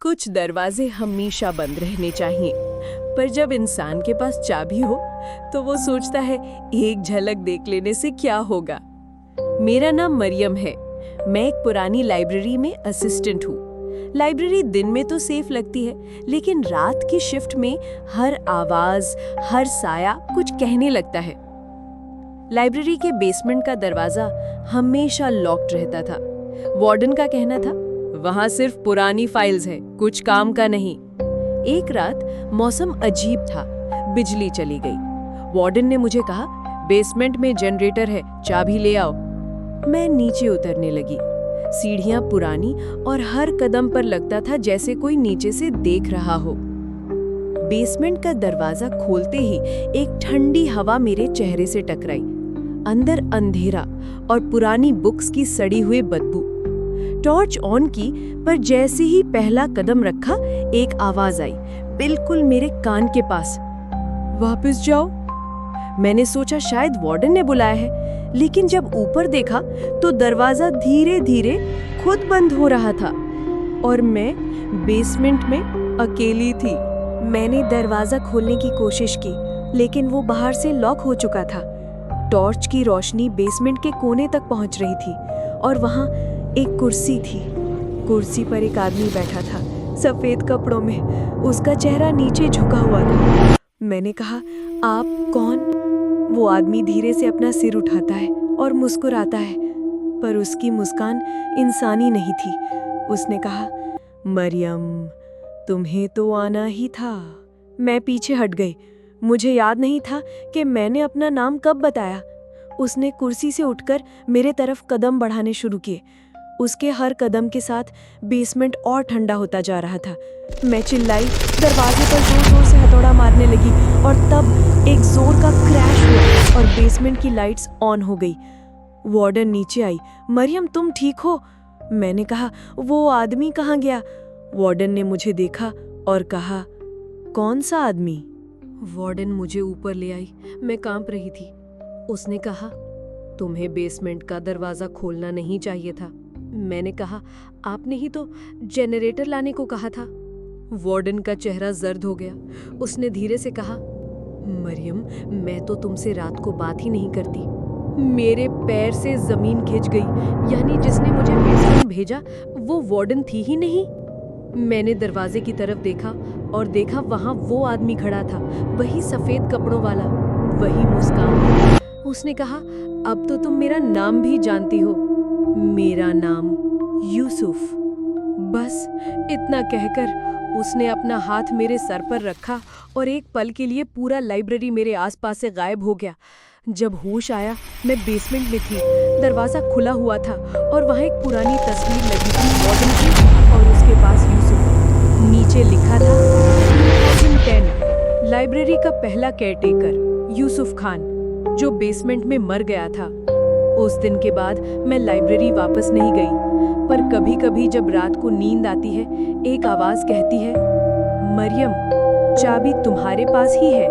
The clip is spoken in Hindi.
कुछ दरवाजे हमेशा बंद रहने चाहिए, पर जब इंसान के पास चाबी हो तो वो सोचता है एक झलक देख लेने से क्या होगा। मेरा नाम मरियम है। मैं एक पुरानी लाइब्रेरी में असिस्टेंट हूँ। लाइब्रेरी दिन में तो सेफ लगती है, लेकिन रात की शिफ्ट में हर आवाज, हर साया कुछ कहने लगता है। लाइब्रेरी के बेसमेंट का दरवाजा हमेशा लॉक्ड रहता था। वार्डन का कहना था, वहां सिर्फ पुरानी फाइल्स है, कुछ काम का नहीं। एक रात मौसम अजीब था, बिजली चली गई। वार्डन ने मुझे कहा, बेसमेंट में जनरेटर है, चाबी ले आओ। मैं नीचे उतरने लगी। सीढ़ियां पुरानी और हर कदम पर लगता था जैसे कोई नीचे से देख रहा हो। बेसमेंट का दरवाजा खोलते ही एक ठंडी हवा मेरे चेहरे से टकराई। अंदर अंधेरा और पुरानी बुक्स की सड़ी हुई बदबू। टॉर्च ऑन की, पर जैसे ही पहला कदम रखा एक आवाज आई, बिल्कुल मेरे कान के पास, वापस जाओ। मैंने सोचा शायद वार्डन ने बुलाया है, लेकिन जब ऊपर देखा तो दरवाजा धीरे धीरे खुद बंद हो रहा था और मैं बेसमेंट में अकेली थी। मैंने दरवाजा खोलने की कोशिश की, लेकिन वो बाहर से लॉक हो चुका था। टॉर्च की रोशनी बेसमेंट के कोने तक पहुंच रही थी और वहां एक कुर्सी थी। कुर्सी पर एक आदमी बैठा था, सफेद कपड़ों में। उसका चेहरा नीचे झुका हुआ था। मैंने कहा, आप कौन? वो आदमी धीरे से अपना सिर उठाता है और मुस्कुराता है, पर उसकी मुस्कान इंसानी नहीं थी। उसने कहा, मरियम, तुम्हें तो आना ही था। मैं पीछे हट गई। मुझे याद नहीं था कि मैंने अपना नाम कब बताया। उसने कुर्सी से उठकर मेरे तरफ कदम बढ़ाने शुरू किए। उसके हर कदम के साथ बेसमेंट और ठंडा होता जा रहा था। मैं चिल्लाई, दरवाजे पर जोर जोर से हथौड़ा मारने लगी और तब एक जोर का क्रैश हुआ और बेसमेंट की लाइट्स ऑन हो गई। वार्डन नीचे आई। मरियम, तुम ठीक हो? मैंने कहा, वो आदमी कहाँ गया? वार्डन ने मुझे देखा और कहा, कौन सा आदमी? वार्डन मुझे ऊपर ले आई। मैं कांप रही थी। उसने कहा, तुम्हें बेसमेंट का दरवाजा खोलना नहीं चाहिए था। मैंने कहा, आपने ही तो जनरेटर लाने को कहा था। वार्डन का चेहरा जर्द हो गया। उसने धीरे से कहा, मरियम, मैं तो तुमसे रात को बात ही नहीं करती। मेरे पैर से जमीन खिंच गई। यानी जिसने मुझे बेसमेंट भेजा वो वार्डन थी ही नहीं। मैंने दरवाजे की तरफ देखा और देखा वहां वो आदमी खड़ा था, वही सफेद कपड़ों वाला, वही मुस्कान। उसने कहा, अब तो तुम मेरा नाम भी जानती हो। मेरा नाम यूसुफ। बस इतना कहकर उसने अपना हाथ मेरे सर पर रखा और एक पल के लिए पूरा लाइब्रेरी मेरे आसपास से गायब हो गया। जब होश आया, मैं बेसमेंट में थी। दरवाजा खुला हुआ था और वहां एक पुरानी तस्वीर लगी थी, वार्डन की और उसके पास यूसुफ। नीचे लिखा था 2010, लाइब्रेरी का पहला केयरटेकर यूसुफ खान, जो बेसमेंट में मर गया था। उस दिन के बाद मैं लाइब्रेरी वापस नहीं गई, पर कभी-कभी जब रात को नींद आती है, एक आवाज कहती है, मरियम, चाबी तुम्हारे पास ही है।